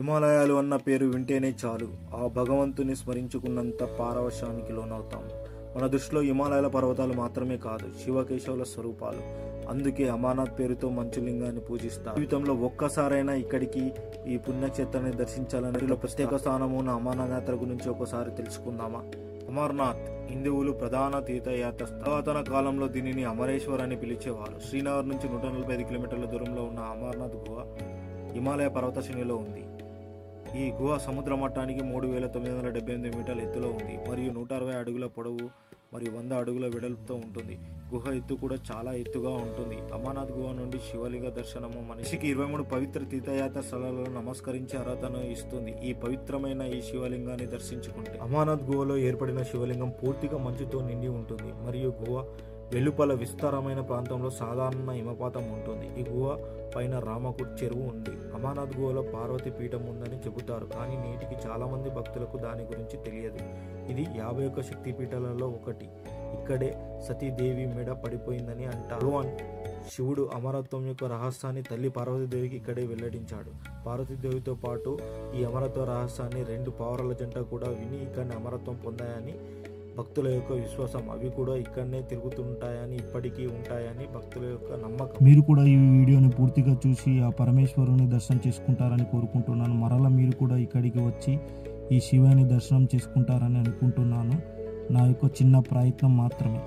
హిమాలయాలు అన్న పేరు వింటేనే చాలు ఆ భగవంతుని స్మరించుకున్నంత పారవశానికి లోనవుతాం. మన దృష్టిలో హిమాలయాల పర్వతాలు మాత్రమే కాదు, శివకేశవుల స్వరూపాలు. అందుకే అమర్నాథ్ పేరుతో మంచులింగాన్ని పూజిస్తారు. జీవితంలో ఒక్కసారైనా ఇక్కడికి ఈ పుణ్యక్షేత్రాన్ని దర్శించాలని ప్రత్యేక స్థానము ఉన్న అమర్నాథ్ యాత్ర గురించి ఒకసారి తెలుసుకుందామా? అమర్నాథ్ హిందువులు ప్రధాన తీర్థయాత్ర. పురాతన కాలంలో దీనిని అమరేశ్వర్ అని పిలిచేవారు. శ్రీనగర్ నుంచి 145 కిలోమీటర్ల దూరంలో ఉన్న అమర్నాథ్ గుహ హిమాలయ పర్వత శ్రేణిలో ఉంది. ఈ గుహ సముద్ర మట్టానికి 3978 మీటర్ల ఎత్తులో ఉంది మరియు 160 అడుగుల పొడవు మరియు 100 అడుగుల వెడల్పుతో ఉంటుంది. గుహ ఎత్తు కూడా చాలా ఎత్తుగా ఉంటుంది. అమర్నాథ్ గుహ నుండి శివలింగ దర్శనము మనిషికి 23 పవిత్ర తీర్థయాత్ర స్థలాలను నమస్కరించి అర్హతను ఇస్తుంది. ఈ పవిత్రమైన ఈ శివలింగాన్ని దర్శించుకుంటే అమర్నాథ్ గుహలో ఏర్పడిన శివలింగం పూర్తిగా మంచుతో నిండి ఉంటుంది మరియు గుహ వెలుపల విస్తారమైన ప్రాంతంలో సాధారణ హిమపాతం ఉంటుంది. ఈ గుహ పైన రామకుట్ చెరువు ఉంది. అమర్నాథ్ గుహలో పార్వతి పీఠం ఉందని చెబుతారు, కానీ నేటికి చాలా మంది భక్తులకు దాని గురించి తెలియదు. ఇది 51 శక్తి పీఠాలలో ఒకటి. ఇక్కడే సతీదేవి మెడ పడిపోయిందని అంటారు. శివుడు అమరత్వం యొక్క రహస్యాన్ని తల్లి పార్వతీదేవికి ఇక్కడే వెల్లడించాడు. పార్వతీదేవితో పాటు ఈ అమరత్వ రహస్యాన్ని 2 పావురాల జంట కూడా విని ఇక్కడనే అమరత్వం పొందాయని భక్తుల యొక్క విశ్వాసం. అవి కూడా ఇక్కడనే తిరుగుతుంటాయని, ఇప్పటికీ ఉంటాయని భక్తుల యొక్క నమ్మకం. మీరు కూడా ఈ వీడియోని పూర్తిగా చూసి ఆ పరమేశ్వరుని దర్శనం చేసుకుంటారని కోరుకుంటున్నాను. మరలా మీరు కూడా ఇక్కడికి వచ్చి ఈ శివుని దర్శనం చేసుకుంటారని అనుకుంటున్నాను. నా యొక్క చిన్న ప్రయత్నం మాత్రమే.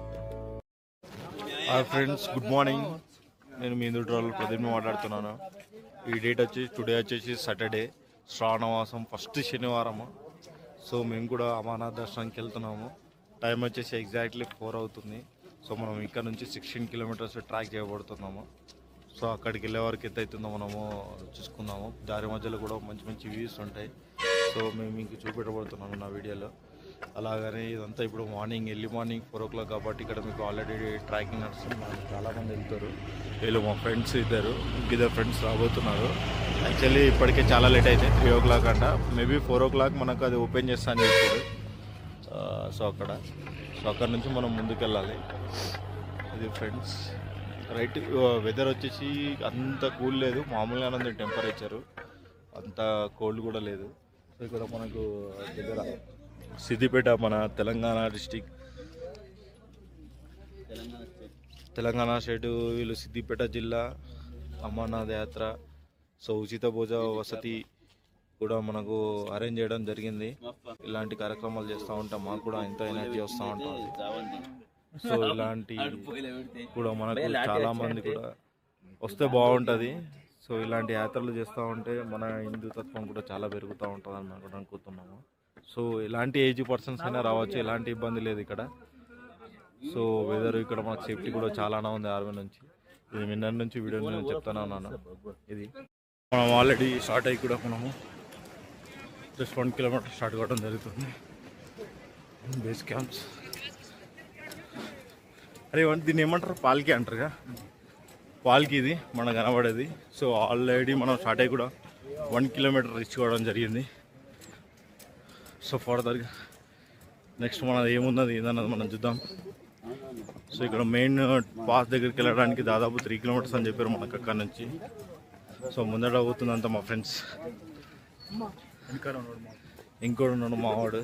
Hi friends, good morning. నేను మీ ఇందులో ప్రదీప్ మాట్లాడుతున్నాను. ఈ డేట్ టుడే వచ్చేసి సాటర్డే, శ్రావణమాసం ఫస్ట్ శనివారము. సో మేము కూడా అమర్నాథ్ దర్శనానికి వెళ్తున్నాము. టైం వచ్చేసి ఎగ్జాక్ట్లీ 4 అవుతుంది. సో మనం ఇక్కడ నుంచి 16 కిలోమీటర్స్ ట్రాక్ చేయబడుతున్నాము. సో అక్కడికి వెళ్ళే వరకు ఎంత అవుతుందో మనము చూసుకుందాము. దారి మధ్యలో కూడా మంచి మంచి వ్యూస్ ఉంటాయి. సో మేము మీకు చూపెట్టబడుతున్నాము నా వీడియోలో. అలాగనే ఇదంతా ఇప్పుడు ఎర్లీ మార్నింగ్ 4 o'clock కాబట్టి ఇక్కడ మీకు ఆల్రెడీ ట్రాకింగ్ నడుస్తుంది. చాలామంది వెళ్తారు. వీళ్ళు మా ఫ్రెండ్స్ ఇద్దరు ఫ్రెండ్స్ రాబోతున్నారు. యాక్చువల్లీ ఇప్పటికే చాలా లేట్ అయితే 3 o'clock అంట. మేబీ 4 o'clock మనకు అది ఓపెన్ చేస్తా అని చెప్పారు. సో అక్కడ నుంచి మనం ముందుకెళ్ళాలి. ఇది ఫ్రెండ్స్ రైట్. వెదర్ వచ్చేసి అంత కూల్ లేదు, మామూలుగానే ఉంది టెంపరేచరు, అంత కోల్డ్ కూడా లేదు. సో ఇక్కడ మనకు దగ్గర సిద్దిపేట, మన తెలంగాణ డిస్టిక్, తెలంగాణ స్టేట్, వీళ్ళు సిద్దిపేట జిల్లా అమర్నాథ్ యాత్ర. సో ఉచిత భోజ వసతి కూడా మనకు అరేంజ్ చేయడం జరిగింది. ఇలాంటి కార్యక్రమాలు చేస్తూ ఉంటాం, మాకు కూడా ఎంతో ఎనర్జీ వస్తూ ఉంటుంది. సో ఇలాంటి కూడా మనకు చాలామంది కూడా వస్తే బాగుంటుంది. సో ఇలాంటి యాత్రలు చేస్తూ ఉంటే మన హిందుతత్వం కూడా చాలా పెరుగుతూ ఉంటుంది అని మనం కూడా అనుకుంటున్నాము. సో ఎలాంటి ఏజ్ పర్సన్స్ అయినా రావచ్చు, ఎలాంటి ఇబ్బంది లేదు ఇక్కడ. సో వెదర్ ఇక్కడ మనకు సేఫ్టీ కూడా చాలానే ఉంది. ఆర్మీ నుంచి ఇది నిన్న నుంచి వీడియో నేను చెప్తానే ఉన్నాను. ఇది మనం ఆల్రెడీ స్టార్ట్ అయ్యి కూడా మనము జస్ట్ 1 kilometer స్టార్ట్ కావడం జరుగుతుంది. బేస్ క్యాంప్స్ అరే దీన్ని ఏమంటారు, పాల్కి అంటారుగా, పాల్కి ఇది మనకు కనబడేది. సో ఆల్రెడీ మనం స్టార్ట్ అయ్యి కూడా 1 kilometer రీచ్ కావడం జరిగింది. సో ఫర్దర్గా నెక్స్ట్ మనది ఏమున్నది ఏదన్నది మనం చూద్దాం. సో ఇక్కడ మెయిన్ పాస్ దగ్గరికి వెళ్ళడానికి దాదాపు 3 kilometers అని చెప్పారు మనకు అక్కడ నుంచి. సో ముందట అవుతుందంతా మా ఫ్రెండ్స్, ఇంకోటి ఉన్నాడు మావాడు.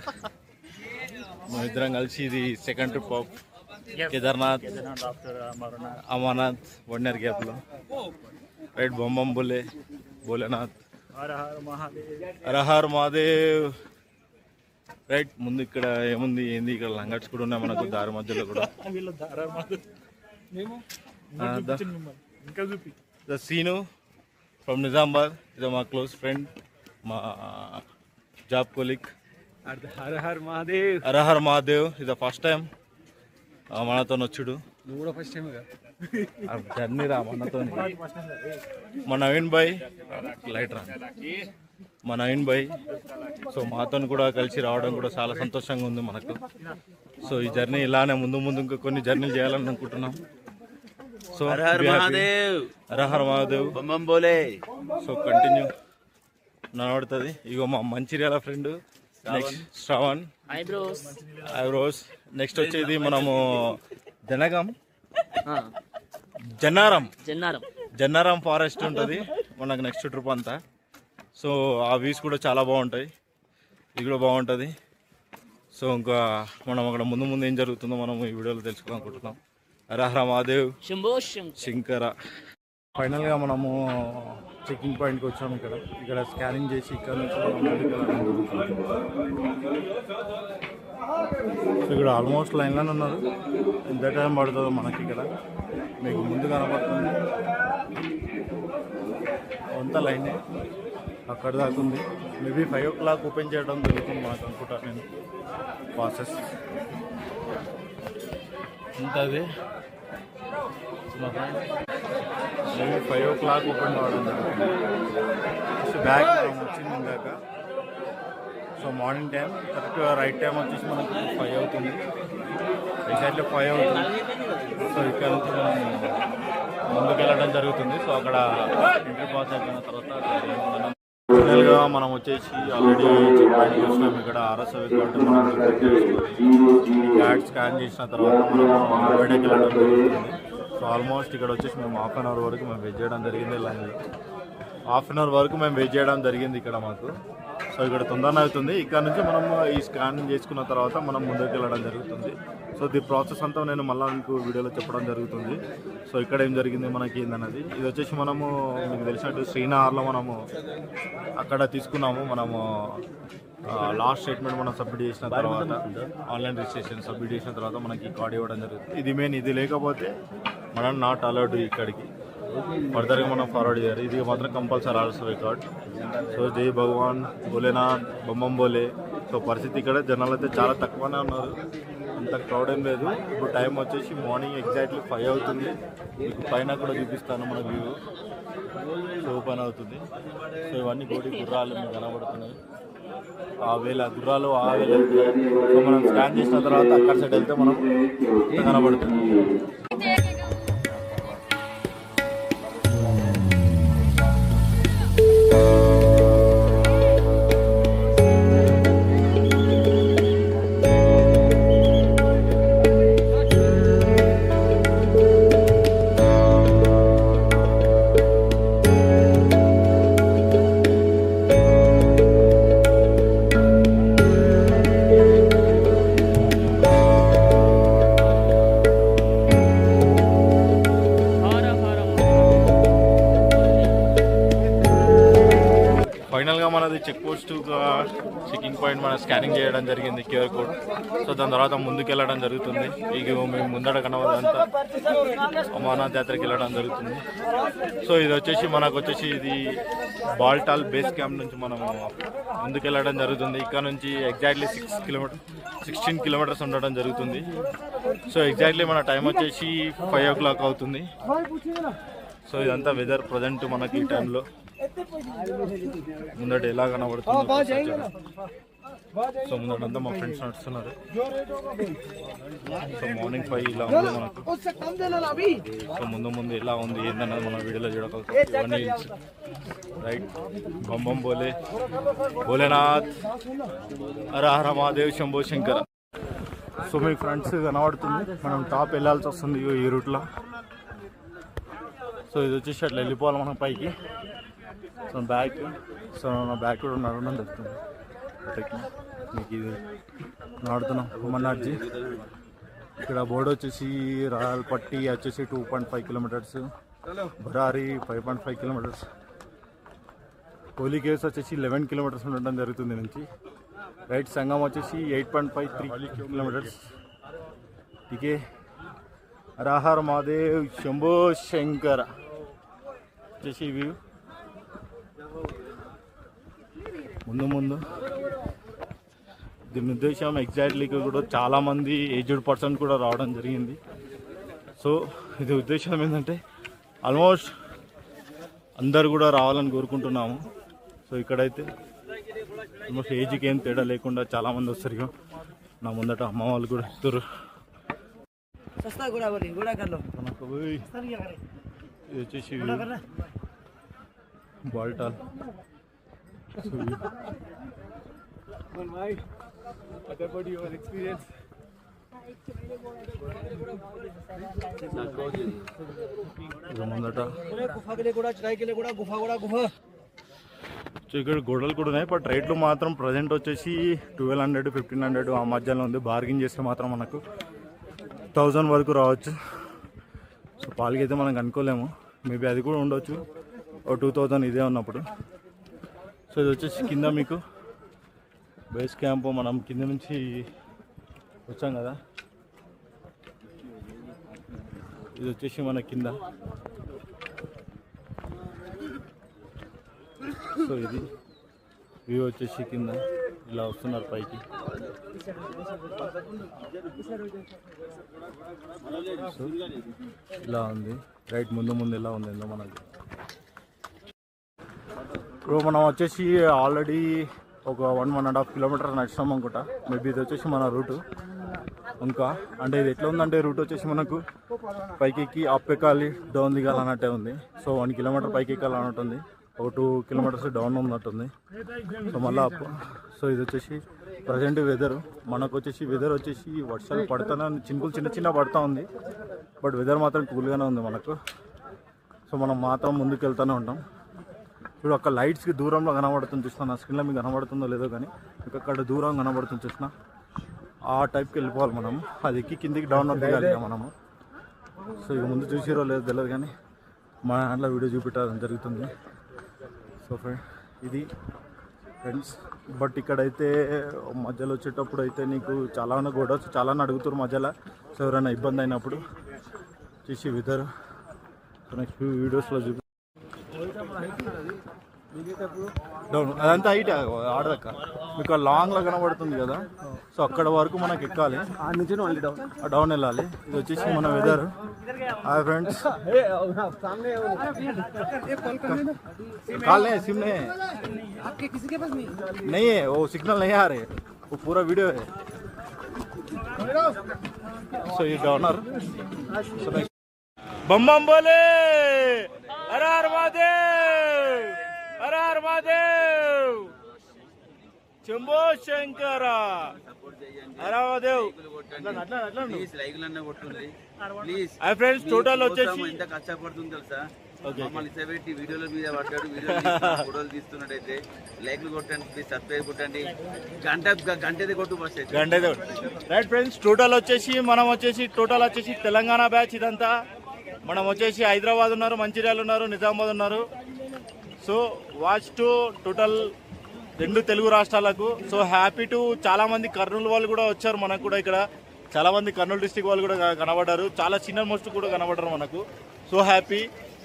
మా ఇద్దరం కలిసి ఇది second trip of Kedarnath Amarnath 1 year గ్యాప్లో. రైట్, బొమ్మం బోలే భోలేనాథ్, హర హర్ మహాదేవ్. రైట్, ముందు ఇక్కడ ఏముంది ఏంది, ఇక్కడ లంగట్స్ కూడా ఉన్నాయి మనకు దారి మధ్యలో కూడా. ద సీను ఫ్రమ్ నిజామాబాద్, ఇది మా క్లోజ్ ఫ్రెండ్, మా జాబ్ కొలీగ్. హర హర్ మహాదేవ్. హర హర్ మహాదేవ్. ఇది ఫస్ట్ టైం మనతో వచ్చుడు. నువ్వు కూడా ఫస్ట్ టైం జర్నీ రా మనతో. మా నవీన్ భాయ్ లైట్ రా, మా నవీన్ భాయ్. సో మాతో కూడా కలిసి రావడం కూడా చాలా సంతోషంగా ఉంది మనకు. సో ఈ జర్నీ ఇలానే ముందు ముందు ఇంకా కొన్ని జర్నీలు చేయాలని అనుకుంటున్నాం. సో హర హర్ మహాదేవ్, హర హర్ మహాదేవ్, బొమ్మం బోలే. సో కంటిన్యూ నడబడుతుంది. ఇగో మా Mancherial friend next Shravan, eyebrows. Next వచ్చేది మనము జన్నారం ఫారెస్ట్ ఉంటుంది మనకు నెక్స్ట్ ట్రిప్ అంతా. సో ఆ వ్యూస్ కూడా చాలా బాగుంటాయి, ఇది కూడా బాగుంటుంది. సో ఇంకా మనం అక్కడ ముందు ముందు ఏం జరుగుతుందో మనం ఈ వీడియోలో తెలుసుకోవాలనుకుంటున్నాం. హర హర మహాదేవ్ శంకర. ఫైనల్గా మనము చెకింగ్ పాయింట్కి వచ్చాము. ఇక్కడ స్కానింగ్ చేసి ఇక్కడ నుంచి మనం ముందుకు వెళ్ళడం జరుగుతుంది. సో ఇక్కడ ఆల్మోస్ట్ లైన్లోనే ఉన్నారు. ఎంత టైం పడుతుందో మనకి ఇక్కడ మీకు ముందు కనబడుతుంది. అంతా లైనే అక్కడ దాకా ఉంది. మేబీ 5 o'clock ఓపెన్ చేయడం జరుగుతుంది మనకు అనుకుంటా నేను ప్రాసెస్ ఉంటుంది. మేబీ 5 o'clock ఓపెన్ కావడం జరుగుతుంది. సో బ్యాగ్ వచ్చింది ఇందాక. So morning time correct right time వచ్చేసి మనకు 5 అవుతుంది, ఎగ్జాక్ట్లీ 5 అవుతుంది. సో ఇక్కడ నుంచి మనం ముందుకు వెళ్ళడం జరుగుతుంది. సో అక్కడ ఎంట్రీ పాస్ అయిపోయిన తర్వాత ఫైనల్గా మనం వచ్చేసి ఆల్రెడీ చెక్ పాయింట్ చూసినాం. ఇక్కడ RSI కార్డు మనం కార్డ్ స్కాన్ చేసిన తర్వాత మనం బయటకు వెళ్ళడం జరుగుతుంది. సో ఆల్మోస్ట్ ఇక్కడ వచ్చేసి మేము హాఫ్ అన్ అవర్ వరకు మేము వెయిట్ చేయడం జరిగింది. లైన్లో హాఫ్ అన్ అవర్ వరకు మేము వెయిట్ చేయడం జరిగింది ఇక్కడ మాకు. సో ఇక్కడ తొందరనే అవుతుంది. ఇక్కడ నుంచి మనం ఈ స్కానింగ్ చేసుకున్న తర్వాత మనం ముందుకు వెళ్ళడం జరుగుతుంది. సో ది ప్రాసెస్ అంతా నేను మళ్ళీ మీకు వీడియోలో చెప్పడం జరుగుతుంది. సో ఇక్కడ ఏం జరిగింది మనకి ఏందన్నది. ఇది వచ్చేసి మనము మీకు తెలిసినట్టు శ్రీనగర్లో మనము అక్కడ తీసుకున్నాము. మనము లాస్ట్ స్టేట్మెంట్ మనం సబ్మిట్ చేసిన తర్వాత ఆన్లైన్ రిజిస్ట్రేషన్ సబ్మిట్ చేసిన తర్వాత మనకి కార్డ్ ఇవ్వడం జరుగుతుంది. ఇది మెయిన్. ఇది లేకపోతే మనం నాట్ అలౌడ్ ఇక్కడికి ఫర్దర్గా మనం ఫార్వర్డ్ చేయాలి. ఇది మాత్రం కంపల్సరీ RSI కార్డ్. సో జై భగవాన్ భోలేనాథ్ బొమ్మం బోలే. సో పరిస్థితి ఇక్కడ జనాలు అయితే చాలా తక్కువనే ఉన్నారు, అంత క్రౌడ్ ఏం లేదు. ఇప్పుడు టైం వచ్చేసి మార్నింగ్ ఎగ్జాక్ట్లీ 5 అవుతుంది. మీకు పైన కూడా చూపిస్తాను మన వ్యూ. సో ఓపెన్ అవుతుంది. సో ఇవన్నీ కోటి గుర్రాలు మీకు కనబడుతున్నాయి. ఆ వేళ గుర్రాలు ఆ వేళ వెళ్తాయి. సో మనం స్కాన్ చేసిన తర్వాత అక్కడ సైడ్ వెళ్తే మనం కనబడుతుంది. ఫైనల్గా మనది చెక్ పోస్ట్ చెకింగ్ పాయింట్ మన స్కానింగ్ చేయడం జరిగింది, QR కోడ్. సో దాని తర్వాత ముందుకు వెళ్ళడం జరుగుతుంది. ఇక మేము ముందట కనవదంతా అమర్నాథ్ యాత్రకి వెళ్ళడం జరుగుతుంది. సో ఇది వచ్చేసి మనకు వచ్చేసి ఇది బాల్టాల్ బేస్ క్యాంప్ నుంచి మనము ముందుకు వెళ్ళడం జరుగుతుంది. ఇక్కడ నుంచి ఎగ్జాక్ట్లీ 16 కిలోమీటర్స్ ఉండడం జరుగుతుంది. సో ఎగ్జాక్ట్లీ మన టైం వచ్చేసి 5 o'clock అవుతుంది. సో ఇదంతా వెదర్ ప్రజెంట్ మనకి ఈ టైంలో ముందట ఎలా కనబడుతుంది. సో ముందటంతా మా ఫ్రెండ్స్ నడుస్తున్నారు. సో మార్నింగ్ 5 ఇలా ఉంది మనకు. సో ముందు ఎలా ఉంది ఏందన్నది మన వీడియోలో చూడగలుగుతాం. రైట్ బొమ్మం బోలే భోలేనాథ్ హర హర మహాదేవ్ శంభో శంకర. సో మీ ఫ్రెండ్స్ కనబడుతుంది. మనం టాప్ వెళ్ళాల్సి వస్తుంది ఈ రూట్లో. సో ఇది వచ్చేసి అట్లా వెళ్ళిపోవాలి మనం పైకి. సో బ్యాగ్ నా బ్యాగ్ కూడా నడవడం జరుగుతుంది. మీకు ఇది నాడుతున్నాం అమర్నాథ్జీ. ఇక్కడ బోర్డు వచ్చేసి రాయల్పట్టి వచ్చేసి 2.5 కిలోమీటర్స్, బరారి 5.5 కిలోమీటర్స్, కోహ్లీ కేవ్స్ వచ్చేసి 11 కిలోమీటర్స్ ఉండడం జరుగుతుంది నుంచి. రైట్ సంగం వచ్చేసి 8.53 కిలోమీటర్స్. టీకే హర హర మహాదేవ్ శంభో శంకర వచ్చేసి వ్యూ. ముందు దీని ఉద్దేశం ఎగ్జాక్ట్లీగా కూడా చాలామంది ఏజ్డ్ పర్సన్ కూడా రావడం జరిగింది. సో ఇది ఉద్దేశం ఏంటంటే ఆల్మోస్ట్ అందరు కూడా రావాలని కోరుకుంటున్నాము. సో ఇక్కడైతే ఆల్మోస్ట్ ఏజ్కి ఏం తేడా లేకుండా చాలామంది వస్తారు. ఇక నా ముందట అమ్మ వాళ్ళు కూడా ఇస్తారు. ఇది వచ్చేసి బాల్టాల్. ముందట ఇక్కడ గొడవలు కూడా ఉన్నాయి, బట్ రేట్లు మాత్రం ప్రజెంట్ వచ్చేసి 1200 1500 ఆ మధ్యలో ఉంది. బార్గెన్ చేస్తే మాత్రం మనకు 1000 వరకు రావచ్చు. సో పాలకి అయితే మనం అనుకోలేము, మేబీ అది కూడా ఉండొచ్చు ఓ 2000 ఇదే ఉన్నప్పుడు. సో ఇది వచ్చేసి కింద మీకు బేస్ క్యాంప్, మనం కింద నుంచి వచ్చాం కదా, ఇది వచ్చేసి మన కింద. సో ఇది వ్యూ వచ్చేసి కింద ఇలా వస్తున్నారు పైకి. సో ఇలా ఉంది రైట్, ముందు ఎలా ఉంది మనకి. ఇప్పుడు మనం వచ్చేసి ఆల్రెడీ ఒక 1.5 కిలోమీటర్ నడిచాం అనుకుంటా. మేబీ ఇది వచ్చేసి మన రూటు. ఇంకా అంటే ఇది ఎట్లా ఉందంటే రూట్ వచ్చేసి మనకు పైకి ఎక్కి అప్ ఎక్కాలి, డౌన్ దిగాలి అన్నట్టే ఉంది. సో 1 కిలోమీటర్ పైకి ఎక్కాలి అన్నట్టుంది, ఒక 2 కిలోమీటర్స్ డౌన్ ఉన్నట్టుంది. సో మళ్ళీ అప్. సో ఇది వచ్చేసి ప్రజెంట్ వెదర్. మనకు వచ్చేసి వెదర్ వచ్చేసి వర్షాలు పడుతున్నా, చినుకులు చిన్న పడుతూ ఉంది, బట్ వెదర్ మాత్రం కూల్గానే ఉంది మనకు. సో మనం మాత్రం ముందుకు వెళ్తూనే ఉంటాం. ఇప్పుడు అక్కడ లైట్స్కి దూరంలో కనబడుతుంది చూసిన, నా స్క్రీన్లో మీకు కనబడుతుందో లేదో కానీ మీకు అక్కడ దూరం కనబడుతుంది చూసిన, ఆ టైప్కి వెళ్ళిపోవాలి మనం. అది ఎక్కి కిందికి డౌన్ దిగాలి మనము. సో ఇక ముందు చూసిరో లేదో తెలియదు కానీ మా దాంట్లో వీడియో చూపెట్టడం జరుగుతుంది. సో ఇది ఫ్రెండ్స్. బట్ ఇక్కడైతే మధ్యలో వచ్చేటప్పుడు అయితే నీకు చాలా కూడా చాలా అడుగుతారు మధ్యలో. సో ఎవరైనా ఇబ్బంది అయినప్పుడు చూసి వెదర్. సో నెక్స్ట్ వీడియోస్లో చూపి డౌన్ అదంతా హైట్ ఆడదక్క మీకు లాంగ్లో కనబడుతుంది కదా. సో అక్కడ వరకు మనకు ఎక్కాలి, డౌన్ వెళ్ళాలి. ఇది వచ్చేసి మన వెదర్. హాయ్ ఫ్రెండ్స్, काल सिम नहीं है आपके, किसी के पास नहीं है वो सिग्नल नहीं आ रहे, वो पूरा वीडियो है. सो ये डॉनर बम बम बोले हर हर महादेव, हर हर महादेव, शंभो शंकर, हर महादेव. హాయ్ ఫ్రెండ్స్, టోటల్ వచ్చేసి ఎంత కష్టపడుతుంది తెలుసా. మమ్మల్ని ఇసబెట్టి వీడియోల మీద పడ్డాడు, ఫోటోలు తీస్తున్నట్టయితే లైక్లు కొట్టండి, ప్లీజ్ సబ్స్క్రైబ్ కొట్టండి, గంటది కొట్టు బస్ గంటది. రైట్ ఫ్రెండ్స్, టోటల్ వచ్చేసి మనం వచ్చేసి తెలంగాణ బ్యాచ్. ఇదంతా మనం వచ్చేసి హైదరాబాద్ ఉన్నారు, మంచిర్యాల ఉన్నారు, నిజామాబాద్ ఉన్నారు. సో వాచ్ టు టోటల్ 2 తెలుగు రాష్ట్రాలకు. సో హ్యాపీ టు చాలా మంది కర్నూలు వాళ్ళు కూడా వచ్చారు మనకు కూడా. ఇక్కడ చాలా మంది కర్నూలు డిస్టిక్ వాళ్ళు కూడా కనబడ్డారు, చాలా చిన్న మోస్ట్ కూడా కనబడ్డారు మనకు. So happy.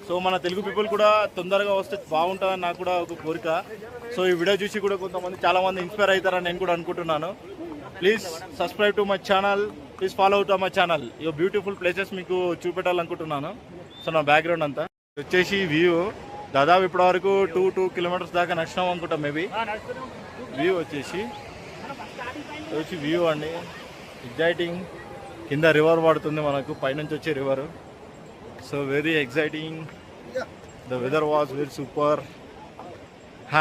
సో మన తెలుగు పీపుల్ కూడా తొందరగా వస్తే బాగుంటుందని నాకు కూడా ఒక కోరిక. సో ఈ వీడియో చూసి కూడా కొంతమంది చాలా మంది ఇన్స్పైర్ అవుతారని నేను కూడా అనుకుంటున్నాను. Please subscribe to my channel, please follow out my channel. ఈ బ్యూటిఫుల్ ప్లేసెస్ మీకు చూపెట్టాలనుకుంటున్నాను. సో నా బ్యాక్గ్రౌండ్ అంతా వచ్చేసి వ్యూ. దాదాపు ఇప్పటి వరకు 2 కిలోమీటర్స్ దాకా నడిచినాం అనుకుంటాం మేబీ. వ్యూ వచ్చేసి వ్యూ అండి, ఎగ్జైటింగ్. కింద రివర్ పడుతుంది మనకు, పైనుంచి వచ్చే river. So very exciting. The weather was very super.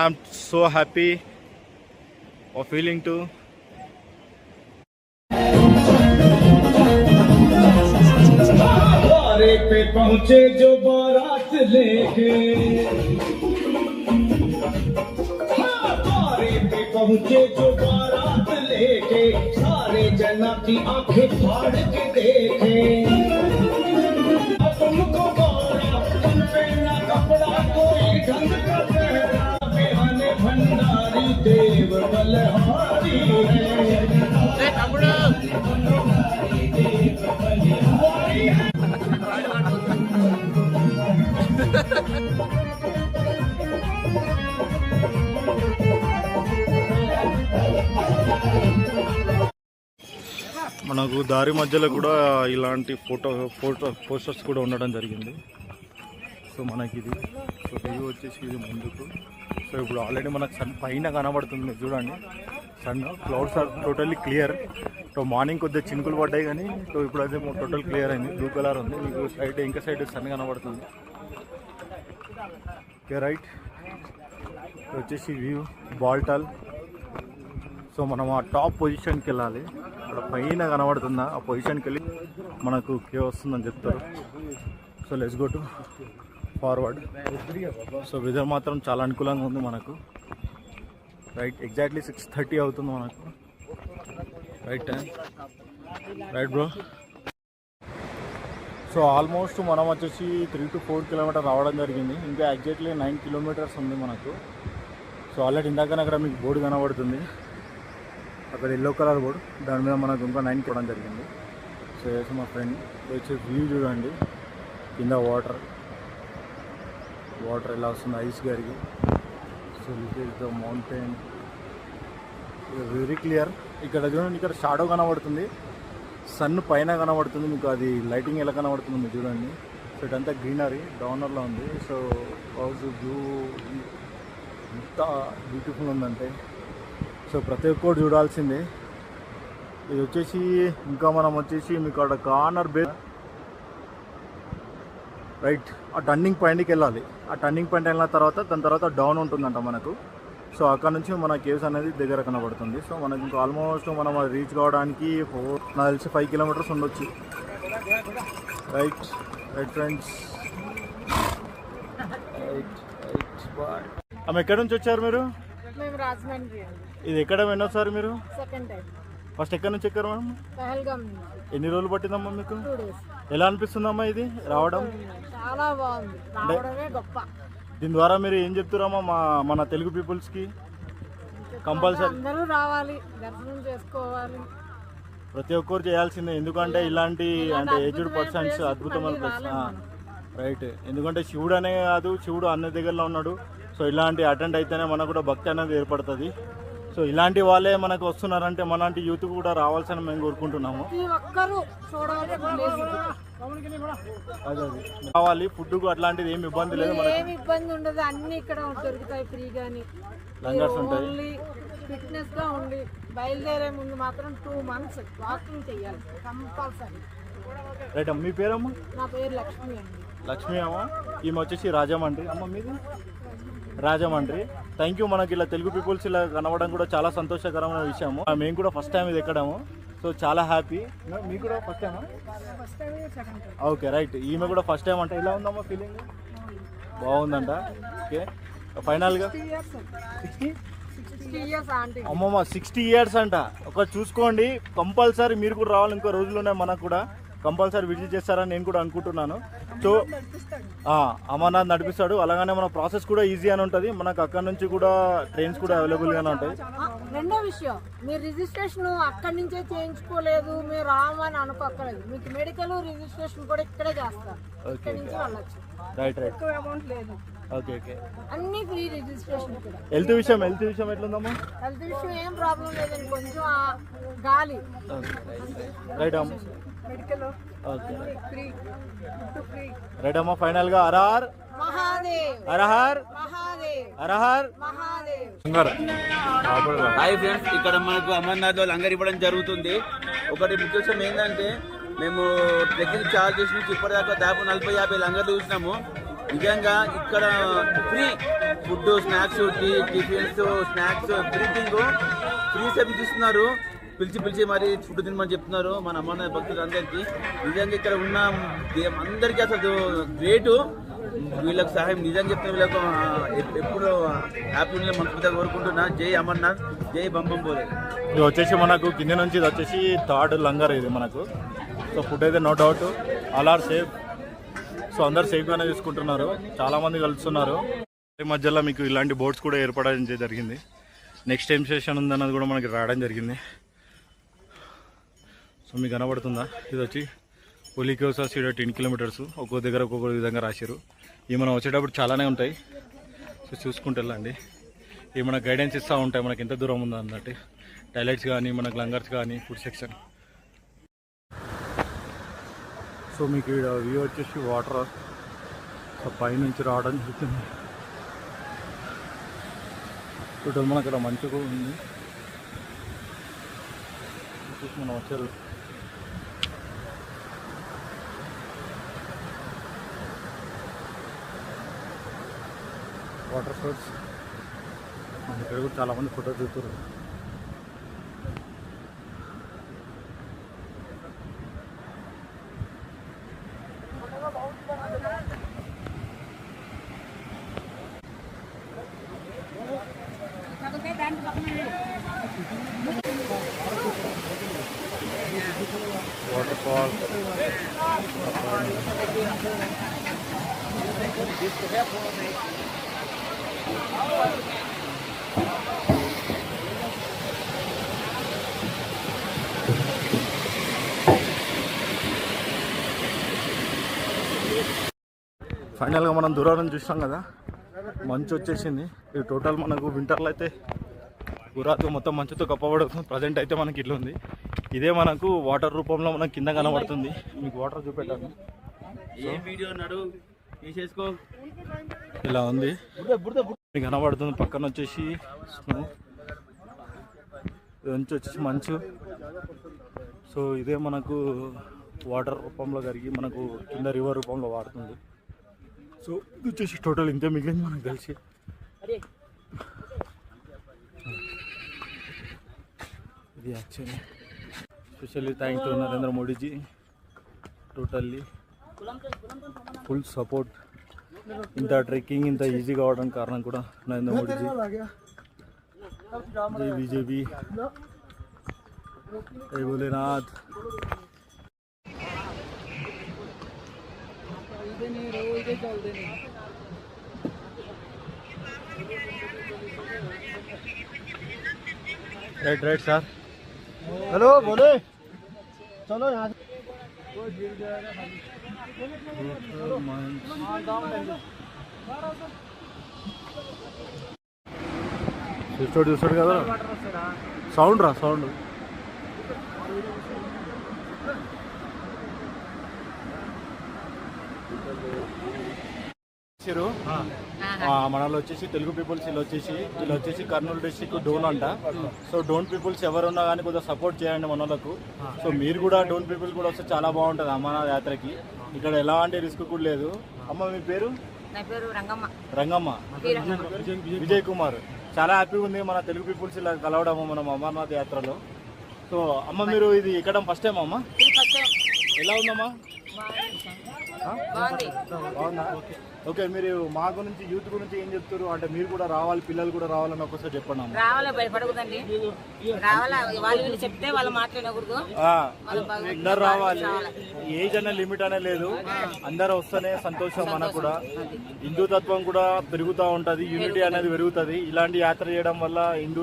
I'm so happy of feeling too. पे पहुंचे जो बारात लेके, द्वारे पे पहुंचे जो बारात लेके, सारे जना की आंखें फाड़ के देखे. तुमको बारा तुम पे ना कपड़ा कोई ढंग का पहना, बिहाने भंडारी देव बलहारी है. మనకు దారి మధ్యలో కూడా ఇలాంటి పోస్టర్స్ కూడా ఉండడం జరిగింది. సో మనకి ఇది సో వ్యూ వచ్చేసి ఇది ముందుకు. సో ఇప్పుడు ఆల్రెడీ మనకు సన్ పైన కనబడుతుంది, మీరు చూడండి. Sun clouds are totally clear. So morning కొద్దిగా చినుకులు పడ్డాయి కానీ సో ఇప్పుడు అయితే టోటల్ క్లియర్ అయింది, బ్లూ కలర్ ఉంది. మీకు సైడ్ ఇంకా సైడ్ సన్ కనబడుతుంది. ఓకే రైట్, వచ్చేసి వ్యూ బాల్టాల్. సో మనం ఆ టాప్ పొజిషన్కి వెళ్ళాలి. అక్కడ పైన కనబడుతుందా ఆ పొజిషన్కి వెళ్ళి మనకు కేవ్ వస్తుందని చెప్తారు. So let's go to forward. So weather మాత్రం చాలా అనుకూలంగా ఉంది మనకు. రైట్ ఎగ్జాక్ట్లీ 6:30 అవుతుంది మనకు. Right time right bro. So almost మనం వచ్చేసి 3 to 4 కిలోమీటర్ రావడం జరిగింది. ఇంకా ఎగ్జాక్ట్లీ 9 కిలోమీటర్స్ ఉంది మనకు. సో ఆల్రెడీ ఇందాకనే అక్కడ మీకు బోర్డు కనబడుతుంది, అక్కడ ఎల్లో కలర్ బోర్డు, దాని మీద మనకు ఇంకా 9 పోవడం జరిగింది. సో వేసి మా ఫ్రెండ్ వచ్చి వ్యూ చూడండి, కింద వాటర్ ఎలా వస్తుంది ఐస్ గారికి. So this is the mountain, very clear. ఇక్కడ చూడండి, ఇక్కడ షాడో కనబడుతుంది, సన్ పైన కనబడుతుంది మీకు, అది లైటింగ్ ఎలా కనబడుతుంది మీరు చూడండి. సో ఇదంతా గ్రీనరీ డౌనర్లో ఉంది. సో హౌస్ వ్యూ ఎంత బ్యూటిఫుల్ ఉందంటే సో ప్రతి ఒక్కరు చూడాల్సిందే. ఇది వచ్చేసి ఇంకా మనం వచ్చేసి మీకు అక్కడ కార్నర్ బే రైట్, ఆ టర్నింగ్ పాయింట్కి వెళ్ళాలి. ఆ టర్నింగ్ పాయింట్ వెళ్ళిన తర్వాత దాని తర్వాత డౌన్ ఉంటుందంట మనకు. సో అక్కడ నుంచి మన కేవ్స్ అనేది దగ్గర కనబడుతుంది. సో మనకి ఇంకా ఆల్మోస్ట్ మనం రీచ్ కావడానికి నాకు తెలిసి 5 కిలోమీటర్స్ ఉండొచ్చు. Right right friends, bye. ఆమె ఎక్కడి నుంచి వచ్చారు మీరు? మేము రాజమండ్రి. ఇది ఎక్కడ వినోసారి మీరు? Second time. ఫస్ట్ ఎక్కడి నుంచి ఎక్కారు మేడం? పహల్గామ్. ఎన్ని రోజులు పట్టిందమ్మా మీకు? 2 days. ఎలా అనిపిస్తుందమ్మా ఇది రావడం? చాలా బాగుంది, రావడమే గొప్ప. దీని ద్వారా మీరు ఏం చెప్తారమ్మా మన తెలుగు పీపుల్స్కి? కంపల్సరీ అందరూ రావాలి, దర్శనం చేసుకోవాలి, ప్రతి ఒక్కరు చేయాల్సిందే. ఎందుకంటే ఇలాంటి అంటే ఏజ్డ్ పర్సన్స్ అద్భుతమైన ప్లేస్. రైట్, ఎందుకంటే శివుడు అనే కాదు, శివుడు అన్ని దగ్గరలో ఉన్నాడు. సో ఇలాంటి అటెండ్ అయితేనే మనకు కూడా భక్తి అనేది ఏర్పడుతుంది. సో ఇలాంటి వాళ్ళే మనకు వస్తున్నారంటే మనలాంటి యూత్ కూడా రావాల్సిన మేము కోరుకుంటున్నాము. అదే కావాలి, ఫుడ్కు అట్లాంటిది ఏమి ఇబ్బంది లేదు, ఏమి ఇబ్బంది ఉండదు, అన్ని ఇక్కడ దొరుకుతాయి ఫ్రీగాని. లంగర్స్ ఉంటాయి. ఫిట్నెస్ గా ఉండి బయలుదేరే ముందు మాత్రం 2 months వాకింగ్ చేయాలి కంపల్సరీ. రైట్ అమ్మ, మీ పేరమ్మా? నా పేరు లక్ష్మి అండి. లక్ష్మి అమ్మ, ఈమె వచ్చేసి రాజమండ్రి. అమ్మ మీది? రాజమండ్రి. Thank you. మనకి ఇలా తెలుగు పీపుల్స్ ఇలా కనవడం కూడా చాలా సంతోషకరమైన విషయము. మేము కూడా ఫస్ట్ టైం ఇది ఎక్కడము, సో చాలా హ్యాపీ. మీకు కూడా ఫస్ట్ టైమా? ఓకే రైట్, ఈమె కూడా ఫస్ట్ టైం అంట. ఎలా ఉందమ్మా ఫీలింగ్? బాగుందంట. ఓకే, ఫైనల్గా 60 years ఆంటీ. అమ్మమ్మ 60 years అంట. ఒక చూసుకోండి, కంపల్సరీ మీరు కూడా రావాలి. ఇంకో రోజుల్లోనే మనకు కూడా కంపల్సరీ విజిట్ చేస్తారని నేను కూడా అనుకుంటున్నాను. సో అమర్నాథ్ నడిపిస్తాడు. అలాగనే మన ప్రాసెస్ కూడా ఈజీ అని ఉంటుంది. మనకు అక్కడ నుంచి కూడా ట్రైన్స్ కూడా అవైలబుల్గానే ఉంటాయి. రెండో విషయం, మీరు రిజిస్ట్రేషన్ అక్కడి నుంచే చేయించుకోలేదు, మీరు రామని అనుకోక్కర్లేదు. మీకు మెడికల్ రిజిస్ట్రేషన్ కూడా ఇక్కడే చేస్తారు. ఇక్కడి నుంచి వెళ్ళొచ్చు. రైట్ రైట్, ఎక్కువ అమౌంట్ లేదు. Okay okay. అన్ని ఫ్రీ రిజిస్ట్రేషన్ ఇక్కడ. హెల్త్ విషయం ఎట్లుందమ్మా? హెల్త్ విషయం ఏం ప్రాబ్లం లేదండి, కొంచెం గాలి. రైట్ అమ్మ, medical okay free, food free. Right అమ్మ. ఫైనల్గా హరహర్ మహాదేవ్, హరహర్ మహాదేవ్, హరహర్ మహాదేవ్. హాయ్ ఫ్రెండ్స్, ఇక్కడ మనకు అమర్నాథ్లో లంగర్ ఇవ్వడం జరుగుతుంది. ఒకటి ముఖ్య విషయం ఏంటంటే, మేము ట్రెక్కింగ్ చార్జ్ చేసి నుంచి ఇప్పటిదాకా దాదాపు 40-50 లంగర్లు చూసినాము. నిజంగా ఇక్కడ free food, snacks, tea, tiffins, snacks, everything free service ఇస్తున్నారు. పిలిచి మరి ఫుడ్ తినమని చెప్తున్నారు మన అమర్నాథ్ భక్తులందరికీ. నిజంగా ఇక్కడ ఉన్న అందరికీ అసలు గ్రేటు. వీళ్ళకి సహాయం నిజంగా చెప్తున్నా, వీళ్ళకు ఎప్పుడు హ్యాపీ మనస్ఫూర్తిగా కోరుకుంటున్నా. జై అమర్నాథ్, జై బంబం బోలే. ఇది వచ్చేసి మనకు కింద నుంచి ఇది వచ్చేసి 3rd లంగర్ ఇది మనకు. సో ఫుడ్ అయితే no doubt all are safe. So అందరు సేఫ్గానే తీసుకుంటున్నారు, చాలామంది కలుస్తున్నారు. ఈ మధ్యలో మీకు ఇలాంటి బోట్స్ కూడా ఏర్పడడం జరిగింది. నెక్స్ట్ టైం స్టేషన్ ఉందన్నది కూడా మనకి రావడం జరిగింది. సో మీకు కనబడుతుందా? ఇది వచ్చి పులికోసా సీడ 10 kilometers. ఒక్కో దగ్గర ఒక్కొక్క విధంగా రాశారు. ఇవి మనం వచ్చేటప్పుడు చాలానే ఉంటాయి. సో చూసుకుంటూ వెళ్ళండి. ఇవి మనకు గైడెన్స్ ఇస్తూ ఉంటాయి మనకి ఎంత దూరం ఉందో అన్నట్టు. టాయిలెట్స్ కానీ, మనకు లంగర్స్ కానీ, ఫుడ్ సెక్షన్. సో మీకు ఇక్కడ వ్యూ వచ్చేసి వాటర్ పైనుంచి రావడం జరుగుతుంది. చూడండి మనకు ఇక్కడ మంచిగా ఉంది. మనం వచ్చారు వాటర్ సోర్స్. ఇక్కడ కూడా చాలామంది ఫోటో దిగుతారు. Water fall. ఫైనల్గా మనం దూరం నుంచి చూసాం కదా, మంచు వచ్చేసింది. ఇది టోటల్ మనకు వింటర్లో అయితే గురాతో మొత్తం మంచుతో కప్పబడుతుంది. ప్రజెంట్ అయితే మనకి ఇట్లా ఉంది. ఇదే మనకు వాటర్ రూపంలో మనకు కింద కనబడుతుంది. మీకు వాటర్ చూపెట్టాను, ఏ వీడియో నడు తీసేసుకో. ఇలా ఉంది మీకు కనబడుతుంది. పక్కన వచ్చేసి స్నో, ఇది వచ్చేసి మంచు. సో ఇదే మనకు వాటర్ రూపంలో కరిగి మనకు కింద రివర్ రూపంలో వాడుతుంది. సో ఇది వచ్చేసి టోటల్ ఇంతే మిగిలింది మనకు తెలిసి. ఇది actually specially thanks to Narendra Modiji. Totally full support. ఇంత ట్రెక్కింగ్ ఇంత ఈజీ కావడానికి కారణం కూడా నరేంద్ర మోడీజీ. జై బీజేపీ, జై Bholenath. Right right sir. Hello बोले चलो यहाँ చూస్తాడు కదా సౌండ్ రా సౌండ్. మనలో వచ్చేసి తెలుగు పీపుల్స్ వీళ్ళు వచ్చేసి కర్నూలు డిస్టిక్ డోన్ అంట. సో డోన్ పీపుల్స్ ఎవరున్నా కానీ కొద్దిగా సపోర్ట్ చేయండి మన వాళ్ళకు. సో మీరు కూడా డోన్ పీపుల్ కూడా వస్తే చాలా బాగుంటుంది అమర్నాథ్ యాత్రకి. ఇక్కడ ఎలాంటి రిస్క్ కూడా లేదు. అమ్మ మీ పేరు? రంగమ్మ. విజయ్ కుమార్. చాలా హ్యాపీగా ఉంది మన తెలుగు పీపుల్స్ ఇలా కలవడము మనం అమర్నాథ్ యాత్రలో. సో అమ్మ మీరు ఇది ఎక్కడం ఫస్ట్ టైం అమ్మ? ఎలా ఉందమ్మా? బాగుందా? ఓకే, మీరు మా గురించి యూత్ గురించి ఏం చెప్తారు? అంటే మీరు కూడా రావాలి, పిల్లలు కూడా రావాలని ఒకసారి చెప్పండి. రావాలి, భయపడకూడదండి. రావాలి, వాళ్ళు చెప్తే వాళ్ళు మాట్లాడకూడదు. అందరు రావాలి. ఏజ్ అనే లిమిట్ అనే లేదు, అందరు వస్తేనే సంతోషం. మనకు కూడా హిందూ తత్వం కూడా పెరుగుతూ ఉంటది, యూనిటీ అనేది పెరుగుతుంది. ఇలాంటి యాత్ర చేయడం వల్ల హిందూ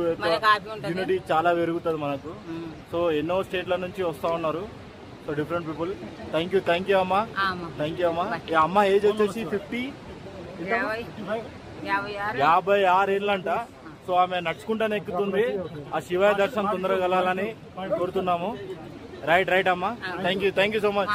యూనిటీ చాలా పెరుగుతుంది మనకు. సో ఎన్నో స్టేట్ల నుంచి వస్తూ ఉన్నారు. So different people. Thank you అమ్మా. థ్యాంక్ యూ అమ్మా. అమ్మ ఏజ్ వచ్చేసి 56 ఏళ్ళంట. సో ఆమె నడుచుకుంటానే ఎక్కుతుంది. ఆ శివయ్య దర్శనం తొందరగా కలాలని కోరుతున్నాము. రైట్ అమ్మా. Thank you so much.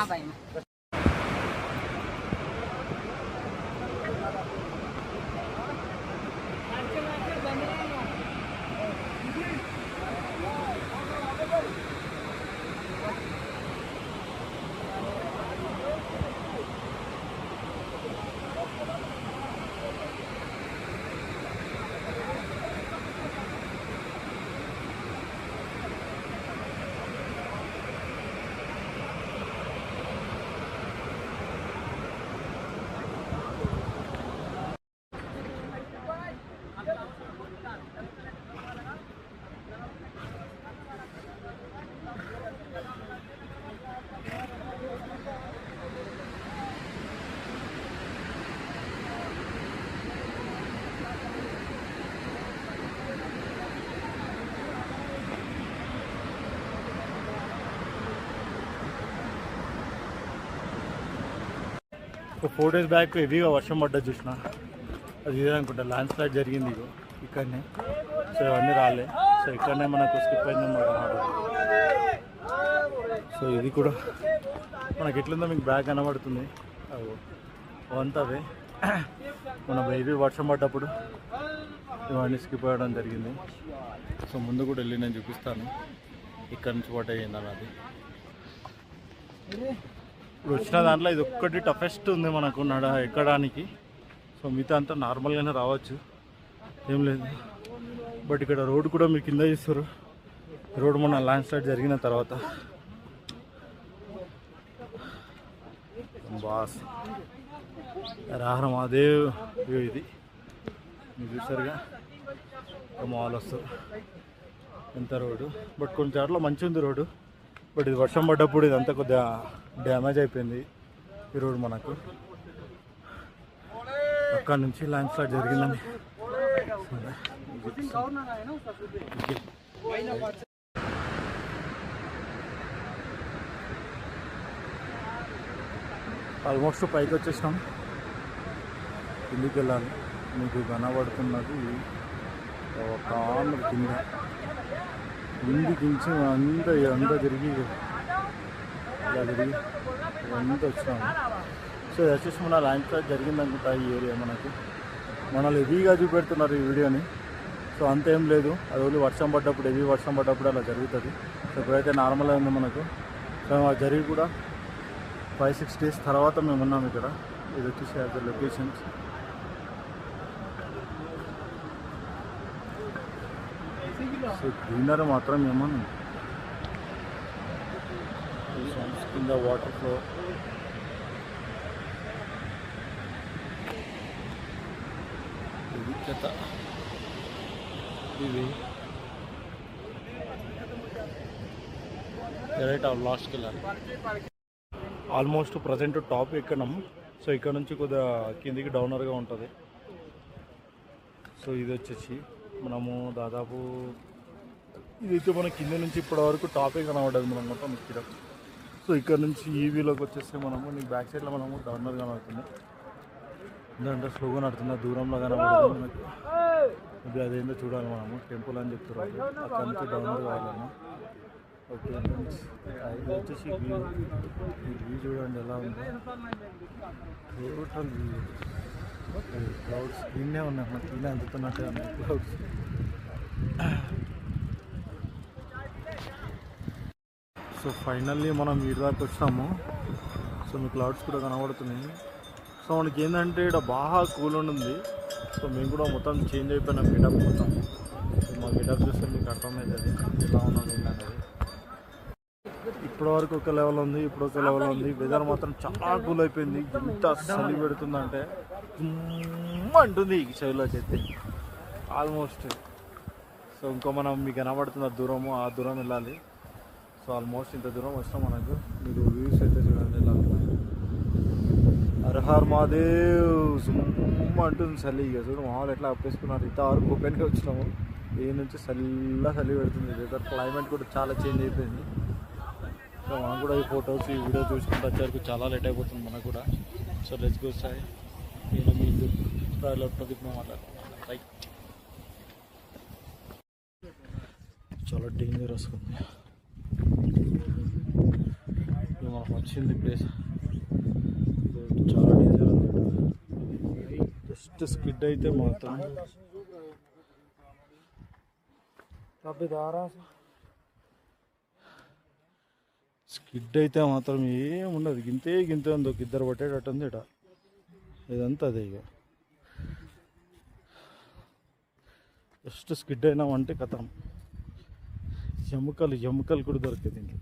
ఒక 4 days బ్యాక్ హెవీగా వర్షం పడ్డది చూసిన. అది ఇదే అనుకుంటా, ల్యాండ్ స్లైడ్ జరిగింది ఇగో ఇక్కడనే. సో ఇవన్నీ రాలే. సో ఇక్కడనే మనకు స్కిప్ అయింది అన్నమాట. సో ఇది కూడా మనకి ఎట్లుందో మీకు బ్యాగ్ కనబడుతుంది. అవంతా అవే మన హెవీ వర్షం పడ్డప్పుడు ఇవన్నీ స్కిప్ అవ్వడం జరిగింది. సో ముందు కూడా వెళ్ళి నేను చూపిస్తాను ఇక్కడ నుంచి వాట్ అయ్యింది అన్నది. ఇప్పుడు వచ్చిన దాంట్లో ఇది ఒక్కటి టఫెస్ట్ ఉంది మనకు ఎక్కడానికి. సో మిగతా అంతా నార్మల్గానే రావచ్చు, ఏం లేదు. బట్ ఇక్కడ రోడ్ కూడా మీరు కింద చూస్తారు. రోడ్ మొన్న ల్యాండ్ స్లైడ్ జరిగిన తర్వాత బాస్ రాహరం అదే ఇది మీరు చూసారుగా. మాల్ వస్తారు ఎంత రోడ్డు. బట్ కొన్ని చోట్ల మంచిగా ఉంది రోడ్డు. బట్ ఇది వర్షం పడ్డప్పుడు ఇదంతా కొద్దిగా డ్యామేజ్ అయిపోయింది ఈ రోడ్ మనకు. అక్కడ నుంచి ల్యాండ్ స్లైడ్ జరిగిందని ఆల్మోస్ట్ పైకి వచ్చేసినాం. కిందికి వెళ్ళాలి. మీకు కనబడుతున్నది ఒక ఆమె కింద కిందికించి అంతా తిరిగి ఇలా తిరిగి ఇదంతా వచ్చినాము. సో ఇది వచ్చేసి మన ల్యాండ్ స్లైడ్ జరిగిందనుకుంటా ఈ ఏరియా మనకు. మనల్ని హెవీగా చూపెడుతున్నారు ఈ వీడియోని. సో అంతేం లేదు, అది ఓన్లీ వర్షం పడ్డప్పుడు హెవీ వర్షం పడ్డప్పుడు అలా జరుగుతుంది. సో ఇప్పుడైతే నార్మల్ అయింది మనకు. సో అది జరిగి కూడా 5-6 days తర్వాత మేము ఉన్నాం ఇక్కడ. ఇది వచ్చేసి యాజ్ లొకేషన్స్. సో గ్రీనరీ మాత్రం ఏమన్నా కింద వాటర్ ఫ్లో. ఇది కథ. ఇది రైట్ లాస్ట్కి వెళ్ళాలి. ఆల్మోస్ట్ ప్రజెంట్ టాప్ ఎక్కడం. సో ఇక్కడ నుంచి కొద్దిగా కిందికి డౌనర్గా ఉంటుంది. సో ఇది వచ్చేసి మనము దాదాపు ఇదైతే మన కింద నుంచి ఇప్పటి వరకు టాపే కనబడదు మనం మొత్తం ఇక్కడ. సో ఇక్కడ నుంచి ఈవీలోకి వచ్చేస్తే మనము నీకు బ్యాక్ సైడ్లో మనము డౌనర్ కనబడుతుంది. ఎందుకంటే స్లోగా నడుతున్న దూరంలో కనబడుతుంది మనకు. ఇది అదేందో చూడాలి మనము. టెంపుల్ అని చెప్తున్నారు. అక్కడ నుంచి డౌనర్ కావాలన్నా. ఓకే ఫ్రెండ్స్, ఇది వచ్చేసి వ్యూ. ఈ వ్యూ చూడండి ఎలా ఉందో. Total view. క్లౌడ్స్ దీన్నే ఉన్నాయి మనకి. దీన్నే అందుతున్నట్టే ఉన్నాయి క్లౌడ్స్. సో ఫైనల్లీ మనం వీడి దాకా వచ్చాము. సో మీ క్లౌడ్స్ కూడా కనబడుతున్నాయి. సో మనకి ఏంటంటే ఇక్కడ బాగా కూల్ ఉంది. సో మేము కూడా మొత్తం చేంజ్ అయిపోయినాం గెటప్ మొత్తం. సో మా గెటప్ చూస్తే మీకు అర్థమవుతుంది ఎలా ఉన్నది ఏంటనేది. ఇప్పటివరకు ఒక లెవెల్ ఉంది, ఇప్పుడు ఒక లెవెల్ ఉంది. వెదర్ మాత్రం చాలా కూల్ అయిపోయింది. ఎంత చలి పెడుతుందంటే అంటుంది ఈ చెవిలోకి అయితే ఆల్మోస్ట్. సో ఇంకో మనం మీకు కనబడుతున్న దూరము, ఆ దూరం వెళ్ళాలి. సో ఆల్మోస్ట్ ఇంత దూరం వచ్చినాం మనకు. మీరు వ్యూస్ అయితే చూడండి ఎలా ఉన్నాయి. హర్ మహాదేవ్ సుమ్మ అంటుంది చలి. ఇక చూడు మామూలు ఎట్లా అప్పేసుకున్నారు. ఇంతవరకు ఓపెన్గా వచ్చినాము. ఏ నుంచి చలి పెడుతుంది. వెదర్ క్లైమేట్ కూడా చాలా చేంజ్ అయిపోయింది. సో మనం కూడా ఈ ఫొటోస్ ఈ వీడియో చూసుకుంటూ వచ్చేసరికి చాలా లేట్ అయిపోతుంది మనకు కూడా. So let's go Sai. నేను మీకు ప్రదీప్ మాట్లాడుతున్నాను. రైట్, చాలా డేంజరస్ ఉంది. మనకు వచ్చింది ప్లేస్ చాలా డేంజర్ ఉంది. జస్ట్ స్కిడ్ అయితే మాత్రం స్కిడ్ అయితే మాత్రం ఏముండదు. గింతే ఉంది. ఒక ఇద్దరు పట్టేటట్టు ఉంది ఇట. ఇదంతా అదే. ఇక జస్ట్ స్కిడ్ అయినామంటే కథం. ఎముకలు కూడా దొరికేది ఇంట్లో.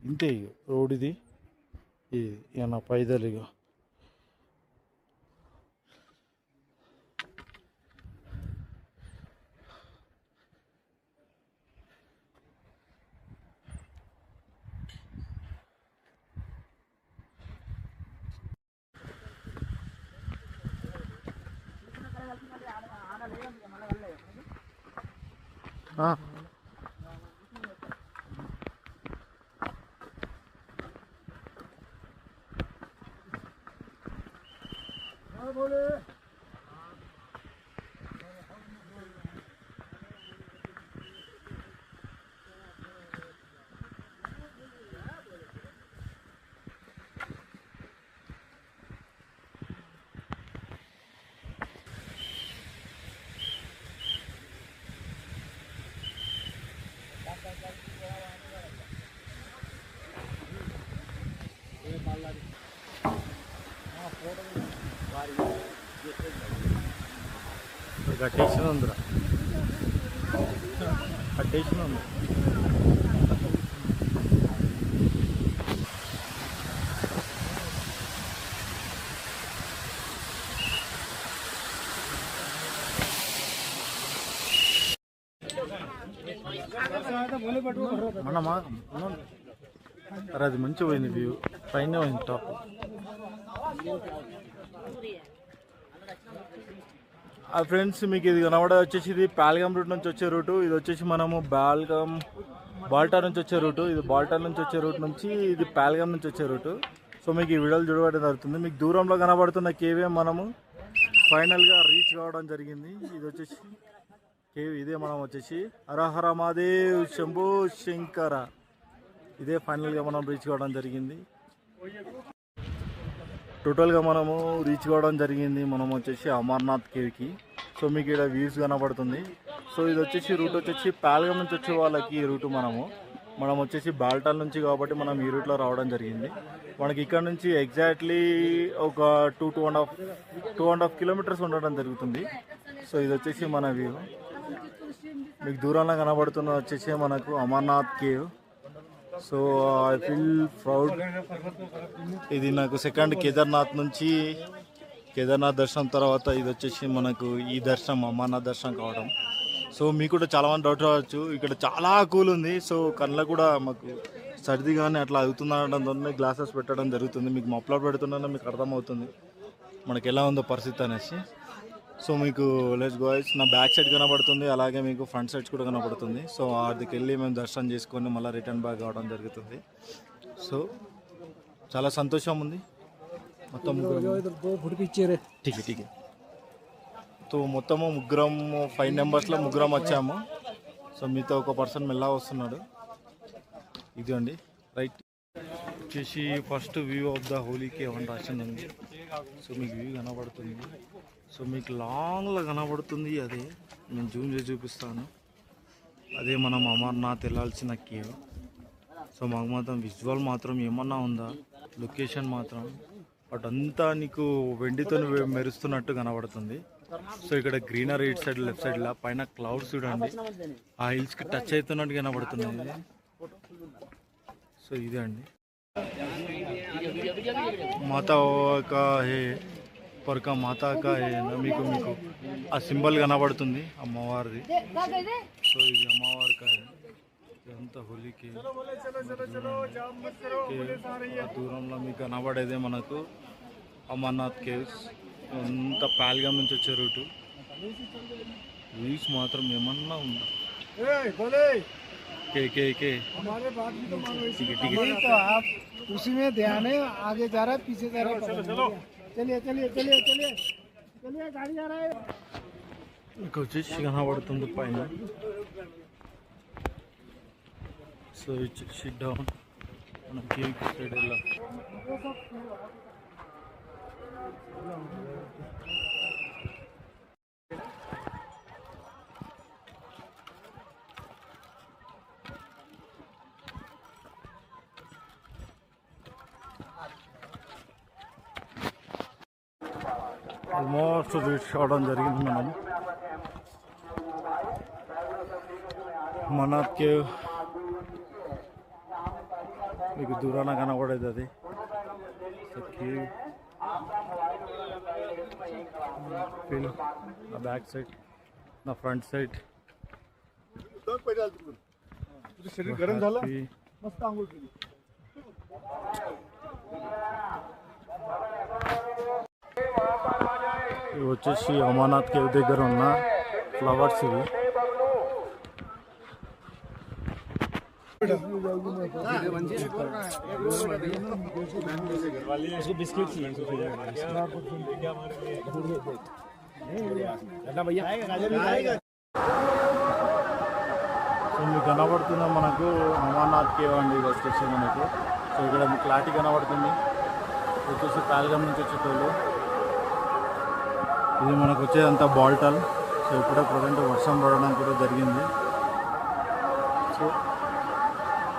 ఇంతే ఇక రోడ్ ఇది. ఇక నా పైదలు ఇక కట్టేసిన ఉందిరా. కట్టేసిన ఉంది. మనమా అరే అది మంచిగా పోయింది వ్యూ, పైన పోయింది టాప్. ఫ్రెండ్స్ మీకు ఇది కనబడే వచ్చేసి ఇది పాల్గామ్ రూట్ నుంచి వచ్చే రూటు. ఇది వచ్చేసి మనము బాల్టా నుంచి వచ్చే రూటు. ఇది బాల్టా నుంచి వచ్చే రూట్ నుంచి ఇది పాల్గామ్ నుంచి వచ్చే రూటు. సో మీకు ఈ వీడియోలు చూడబడడం జరుగుతుంది. మీకు దూరంలో కనబడుతున్న కేవే మనము ఫైనల్గా రీచ్ కావడం జరిగింది. ఇది వచ్చేసి కేవ్, ఇదే మనం వచ్చేసి హరహర మహాదేవ్ శంభో శంకర, ఇదే ఫైనల్గా మనం రీచ్ కావడం జరిగింది. టోటల్గా మనము రీచ్ కావడం జరిగింది మనం వచ్చేసి అమర్నాథ్ కేవ్కి. సో మీకు ఇక్కడ వ్యూస్ కనబడుతుంది. సో ఇది వచ్చేసి రూట్ వచ్చేసి పాల్గం నుంచి వచ్చే వాళ్ళకి ఈ రూటు మనం వచ్చేసి బాల్టాల్ నుంచి కాబట్టి మనం ఈ రూట్లో రావడం జరిగింది. మనకి ఇక్కడ నుంచి ఎగ్జాక్ట్లీ ఒక టూ అండ్ హాఫ్ కిలోమీటర్స్ ఉండడం జరుగుతుంది. సో ఇది వచ్చేసి మన వ్యూ. మీకు దూరంలో కనబడుతున్న వచ్చేసి మనకు Amarnath cave. So I feel proud. ఇది నాకు సెకండ్ కేదార్నాథ్ దర్శనం తర్వాత ఇది వచ్చేసి మనకు ఈ దర్శనం అమర్నాథ్ దర్శనం కావడం. సో మీకు కూడా చాలా మంది డౌట్ రావచ్చు, ఇక్కడ చాలా కూల్ ఉంది. సో కళ్ళ కూడా మాకు సర్ది కానీ అట్లా అవుతుందనడంతో గ్లాసెస్ పెట్టడం జరుగుతుంది. మీకు మఫ్లర్ పెడుతున్నా మీకు అర్థమవుతుంది మనకి ఎలా ఉందో పరిస్థితి అనేసి. సో మీకు లెట్స్ గో గైస్. నా బ్యాక్ సైడ్ కనబడుతుంది, అలాగే మీకు ఫ్రంట్ సైడ్స్ కూడా కనబడుతుంది. సో అక్కడికి వెళ్ళి మేము దర్శనం చేసుకొని మళ్ళీ రిటర్న్ బ్యాక్ కావడం జరుగుతుంది. సో చాలా సంతోషం ఉంది. మొత్తం ఠీక్ సో మొత్తము ముగ్గురం 5 మెంబర్స్లో ముగ్గురం వచ్చాము. సో మీతో ఒక పర్సన్ మెల్లా వస్తున్నాడు. ఇది అండి రైట్ వచ్చేసి first view of the holy cave అని రాసిందండి. సో మీకు వ్యూ కనబడుతుంది. సో మీకు లాంగ్లో కనబడుతుంది, అదే నేను జూమ్ చేసి చూపిస్తాను. అదే మనం అమర్నాథ్ వెళ్ళాల్సిన కేవ్. సో మాకు మాత్రం విజువల్ మాత్రం ఏమన్నా ఉందా, లొకేషన్ మాత్రం బట్ అంతా నీకు వెండితో మెరుస్తున్నట్టు కనబడుతుంది. సో ఇక్కడ గ్రీనరీ ఇటు సైడ్ లెఫ్ట్ సైడ్ లా పైన క్లౌడ్స్ చూడండి, ఆ హిల్స్కి టచ్ అవుతున్నట్టు కనబడుతుంది. సో ఇదే అండి మాతా కా హే పరకా మాతా కా హే మీకు ఆ సింబల్ కనబడుతుంది అమ్మవారిది. సో ఇది అమ్మవారి కా ఇదంతా హోలీకి దూరంలో మీకు కనబడేదే మనకు అమర్నాథ్ కేవ్స్. అంతా పాల్గామ్ నుంచి వచ్చే రూటు. వ్యూస్ మాత్రం ఏమన్నా ఉందా के हमारे बात भी तो मानो नहीं तो आप उसी में ध्यान है, आगे जा रहा है पीछे जा रहा है. चलिए गाड़ी जा रहा है. వచ్చేసి కనబడుతుంది పైన. సో సిట్ డౌన్ మనం కేక్ సైడ్ వెళ్ళా. ఆల్మోస్ట్ రీచ్ కావడం జరిగింది మనం అమర్నాథ్ కేవ్. మీకు దూరాన కనబడేది అది కేవ్. ఫీల్ నా బ్యాక్ సైడ్, నా ఫ్రంట్ సైడ్ ఇవి వచ్చేసి అమర్నాథ్ కేవ్ దగ్గర ఉన్న ఫ్లవర్స్ ఇవి. సో మీకు కనబడుతుంది మనకు అమర్నాథ్ కేవ్ అండి. ఇది వచ్చేసి మనకు సో ఇక్కడ మీకు క్లారిటీ కనబడుతుంది. వచ్చేసి పాల్గామ్ నుంచి వచ్చేటోళ్ళు. ఇది మనకు వచ్చేదంతా బాల్టాల్. సో ఇప్పుడే ప్రజెంట్ వర్షం పడడం కూడా జరిగింది. సో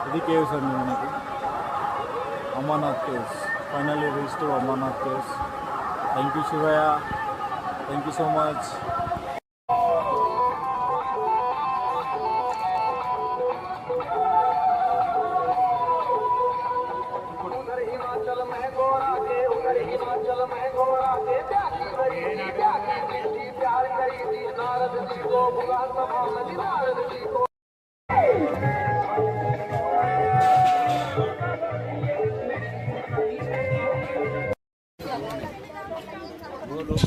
ఇది కేవ్స్ అండి మనకి Amarnath caves. Finally reach to Amarnath caves. Thank you Shivayya, thank you so much. Friends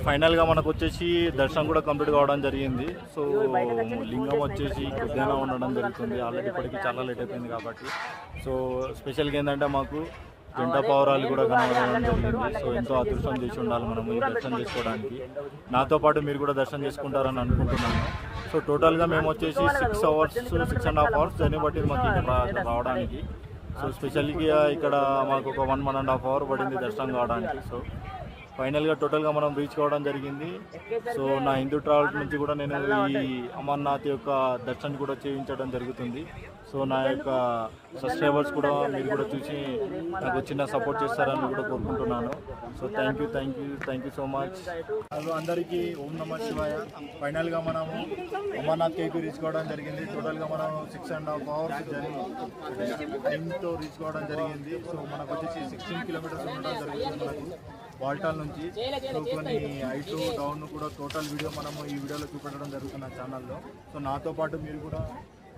ఫైనల్గా మనకు వచ్చేసి దర్శనం కూడా కంప్లీట్ కావడం జరిగింది. సో లింగం వచ్చేసి కొద్దిగా ఉండడం జరుగుతుంది. ఆల్రెడీ ఇప్పటికి చాలా లేట్ అయిపోయింది కాబట్టి. సో స్పెషల్గా ఏంటంటే మాకు జంట పౌరాలు కూడా కనబడడం జరిగింది. సో ఎంతో అదృష్టం చేసి ఉండాలి మనం ఈ దర్శనం చేసుకోవడానికి. నాతో పాటు మీరు కూడా దర్శనం చేసుకుంటారని అనుకుంటున్నాను. సో టోటల్గా మేము వచ్చేసి 6 hours 6.5 hours జర్నీ పట్టింది మాకు ఇక్కడ రావడానికి. సో స్పెషల్గా ఇక్కడ మాకు ఒక 1.5 hour పడింది దర్శనం కావడానికి. సో ఫైనల్గా టోటల్గా మనం రీచ్ కావడం జరిగింది. సో నా హిందూ ట్రావెల్స్ నుంచి కూడా నేను ఈ అమర్నాథ్ యొక్క దర్శనం కూడా చేయించడం జరుగుతుంది. సో నా యొక్క సబ్స్క్రైబర్స్ కూడా మీరు కూడా చూసి నాకు చిన్న సపోర్ట్ చేస్తారని కూడా కోరుకుంటున్నాను. So thank you so much. Hello అందరికీ ఓం నమః శివాయ. ఫైనల్గా మనము అమర్నాథ్ కేకి రీచ్ కావడం జరిగింది. టోటల్గా మనం 6.5 hours టైంతో రీచ్ కావడం జరిగింది. సో మనకు వచ్చేసి 16 kilometers ఉండడం జరుగుతుంది మనకు బాల్టాల్ నుంచి. సో కొన్ని హైట్ డౌన్ కూడా టోటల్ వీడియో మనము ఈ వీడియోలో చూపెట్టడం జరుగుతుంది నా ఛానల్లో. సో నాతో పాటు మీరు కూడా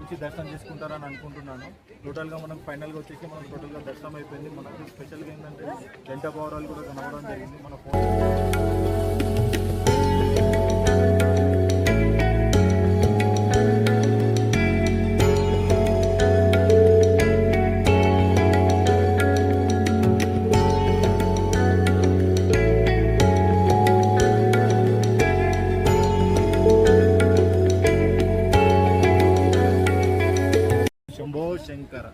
వచ్చి దర్శనం చేసుకుంటారని అనుకుంటున్నాను. టోటల్గా మనకు ఫైనల్గా వచ్చేసి మనకు టోటల్గా దర్శనం అయిపోయింది. మనకు స్పెషల్గా ఏంటంటే జంట పౌరాలు కూడా కనబడడం జరిగింది మన శంభో శంకర.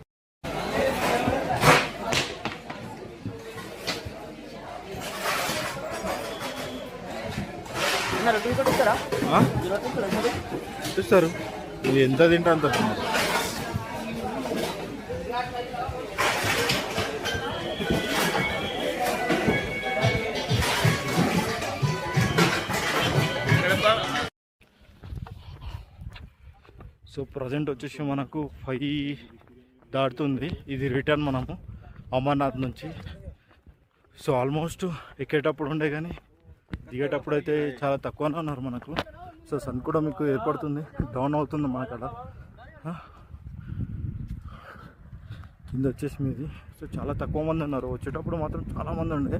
చూస్తారు ఇది ఎంత తింటా అంత. సో ప్రజెంట్ వచ్చేసి మనకు 5 దాటుతుంది. ఇది రిటర్న్ మనము అమర్నాథ్ నుంచి. సో ఆల్మోస్ట్ ఎక్కేటప్పుడు ఉండే కానీ దిగేటప్పుడు అయితే చాలా తక్కువనే ఉన్నారు మనకు. సో సన్ కూడా మీకు ఏర్పడుతుంది, డౌన్ అవుతుంది మనకు అలా. కింద వచ్చేసి మీది. సో చాలా తక్కువ మంది ఉన్నారు. వచ్చేటప్పుడు మాత్రం చాలామంది ఉండే.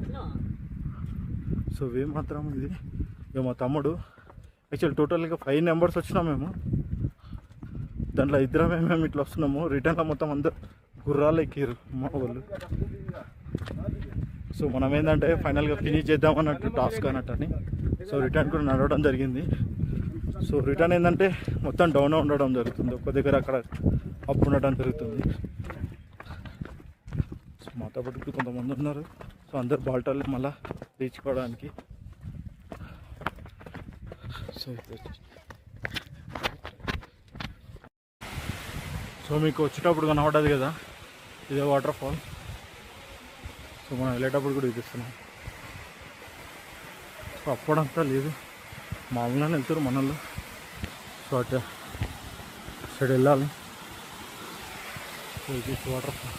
సో వే మాత్రం ఇది ఇక మా తమ్ముడు యాక్చువల్ టోటల్గా 5 members వచ్చినాం మేము. దాంట్లో ఇద్దరమే మేము ఇట్లా వస్తున్నాము. రిటర్న్లో మొత్తం అందరు గుర్రాలు ఎక్కిరు మా వాళ్ళు. సో మనం ఏంటంటే ఫైనల్గా ఫినిష్ చేద్దాం అన్నట్టు టాస్క్ అన్నట్టని. సో రిటర్న్ కూడా నడవడం జరిగింది. సో రిటర్న్ ఏంటంటే మొత్తం డౌన్ ఉండడం జరుగుతుంది. ఒక్క దగ్గర అక్కడ అప్ ఉండడం జరుగుతుంది. సో మాతో పాటు కొంతమంది ఉన్నారు. సో అందరు బాల్టాలు మళ్ళీ రీచ్ కావడానికి. సో మీకు వచ్చేటప్పుడు కనబడ్డది కదా ఇదే వాటర్ ఫాల్. సో మనం వెళ్ళేటప్పుడు కూడా చూపిస్తున్నాం. సో అప్పుడంతా లేదు, మామూలుగానే వెళ్తారు మనల్లో. సో అటు సైడ్ వెళ్ళాలి. సో ఇది వాటర్ ఫాల్.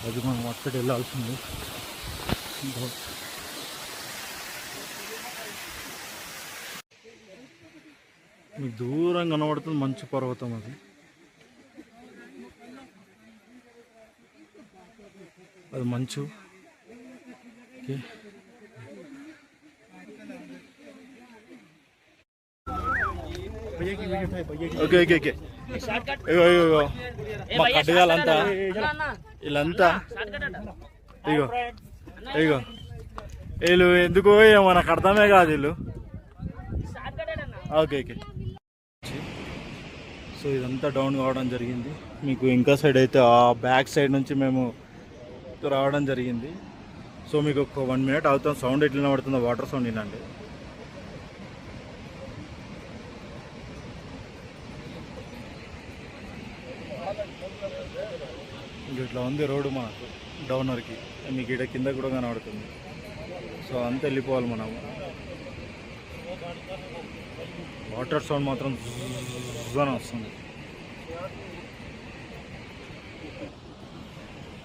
అది మనం అటు సైడ్ వెళ్ళాల్సింది. మీకు దూరం కనబడుతుంది మంచు పర్వతం. అది అది మంచు. Okay okay okay. ఇగో మా కడ్డగాలంతా వీళ్ళంతా ఇగో ఇగో వీళ్ళు ఎందుకో ఏమో నాకు అర్థమే కాదు వీళ్ళు. Okay okay. సో ఇదంతా డౌన్ కావడం జరిగింది. మీకు ఇంకా సైడ్ అయితే ఆ బ్యాక్ సైడ్ నుంచి మేము రావడం జరిగింది. సో మీకు ఒక 1 minute అవుతాం. సౌండ్ ఎట్లా పడుతుందో వాటర్ సౌండ్ వినండి. ఇట్లా ఉంది రోడ్డు మనకు డౌనర్కి. మీకు ఇక్కడ కింద కూడా కనబడుతుంది. సో అంతా వెళ్ళిపోవాలి మనం. వాటర్ సౌండ్ మాత్రం జుజ్జని వస్తుంది.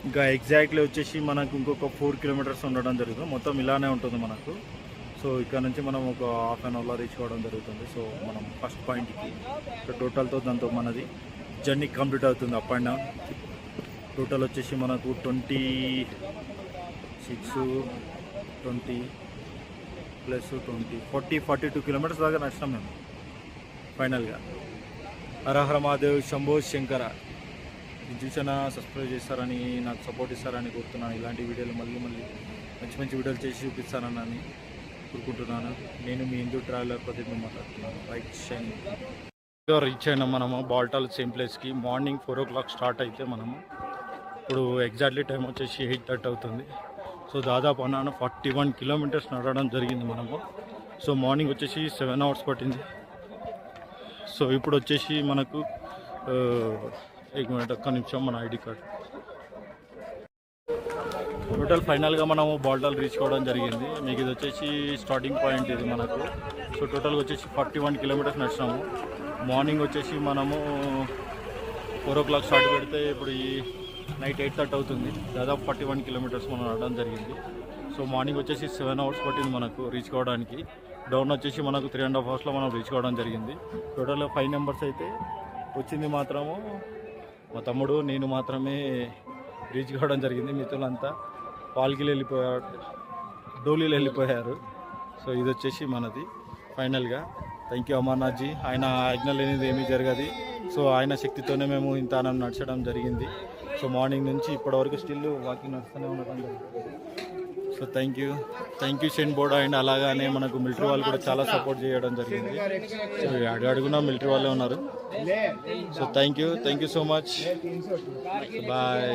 ఇంకా ఎగ్జాక్ట్లీ వచ్చేసి మనకు ఇంకొక 4 కిలోమీటర్స్ ఉండడం జరుగుతుంది. మొత్తం ఇలానే ఉంటుంది మనకు. సో ఇక్కడ నుంచి మనం ఒక హాఫ్ అన్ అవర్లో రీచ్ అవ్వడం జరుగుతుంది. సో మనం ఫస్ట్ పాయింట్కి టోటల్తో దాంతో మనది జర్నీ కంప్లీట్ అవుతుంది అప్ అండ్ డౌన్. టోటల్ వచ్చేసి మనకు 26, 20 ప్లస్ 20, 42 కిలోమీటర్స్ దాకా నడిచినాం మేము ఫైనల్గా. హరహర మహాదేవ్, శంభో శంకర. ఇది చూసినా సబ్స్క్రైబ్ చేస్తారని, నాకు సపోర్ట్ ఇస్తారని కోరుతున్నాను. ఇలాంటి వీడియోలు మళ్ళీ మంచి మంచి వీడియోలు చేసి చూపిస్తానని కోరుకుంటున్నాను. నేను మీ హిందూ ట్రావెలర్ ప్రదీప్ మాట్లాడుతున్నాను. రైట్ షైన్ రీచ్ అయినాం మనము బాల్టాల్ సేమ్ ప్లేస్కి. మార్నింగ్ 4 o'clock స్టార్ట్ అయితే మనము ఇప్పుడు ఎగ్జాక్ట్లీ టైం వచ్చేసి 8:30 అవుతుంది. సో దాదాపు అన్నాను 41 కిలోమీటర్స్ నడవడం జరిగింది మనము. సో మార్నింగ్ వచ్చేసి 7 hours పట్టింది. సో ఇప్పుడు వచ్చేసి మనకు 1 minute ఒక్క నిమిషం మన ఐడి కార్డ్. టోటల్ ఫైనల్గా మనము బాల్టాల్ రీచ్ కావడం జరిగింది. మీకు ఇది వచ్చేసి స్టార్టింగ్ పాయింట్ ఇది మనకు. సో టోటల్గా వచ్చేసి 41 కిలోమీటర్స్ నడిచినాము. మార్నింగ్ వచ్చేసి మనము 4 o'clock స్టార్ట్ పెడితే ఇప్పుడు ఈ నైట్ 8:30 అవుతుంది. దాదాపు 41 కిలోమీటర్స్ మనం నడవడం జరిగింది. సో మార్నింగ్ వచ్చేసి 7 hours పట్టింది మనకు రీచ్ కావడానికి. డౌన్ వచ్చేసి మనకు 3.5 hours మనం రీచ్ కావడం జరిగింది. టోటల్గా 5 members అయితే వచ్చింది. మాత్రము మా తమ్ముడు నేను మాత్రమే రీచ్ కావడం జరిగింది. మిత్రులంతా పాల్కిలు వెళ్ళిపోయారు, డోలీలు వెళ్ళిపోయారు. సో ఇది వచ్చేసి మనది ఫైనల్గా. Thank you Amarnathji. ఆయన ఆజ్ఞ లేనిది ఏమీ జరగదు. సో ఆయన శక్తితోనే మేము ఇంత నడచడం జరిగింది. సో మార్నింగ్ నుంచి ఇప్పటివరకు స్టిల్ వాకింగ్ నడుస్తూనే ఉండడం జరిగింది. సో థ్యాంక్ యూ సెంట్ బోర్డ్. అండ్ అలాగానే మనకు మిలిటరీ వాళ్ళు కూడా చాలా సపోర్ట్ చేయడం జరిగింది. సో అడుగున మిలిటరీ వాళ్ళే ఉన్నారు. So thank you so much. Bye.